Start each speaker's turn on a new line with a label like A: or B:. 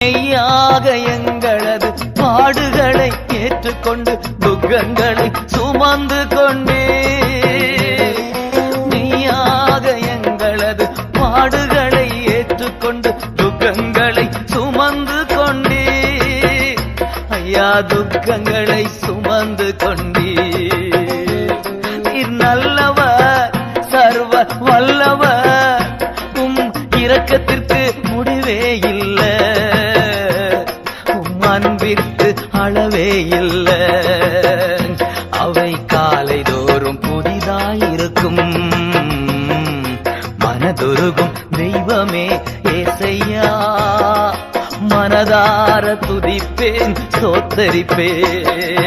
A: மெய்யாக எங்களது பாடுகளை ஏற்றுக்கொண்டு துக்கங்களை சுமந்து கொண்டே மெய்யாக எங்களது பாடுகளை ஏற்றுக்கொண்டு துக்கங்களை சுமந்து கொண்டே ஐயா துக்கங்களை சுமந்து கொண்டே நீர் நல்லவர் சர்வ வல்லவர் உம் இரக்கத்திற்கு முடிவே இல்லை அன்பிற்கு அளவே இல்லை அவை காலை தோறும் புதிதாயிருக்கும் மனதுருகும் தெய்வமே ஏசையா மனதார துதிப்பேன் சோத்தரிப்பேன்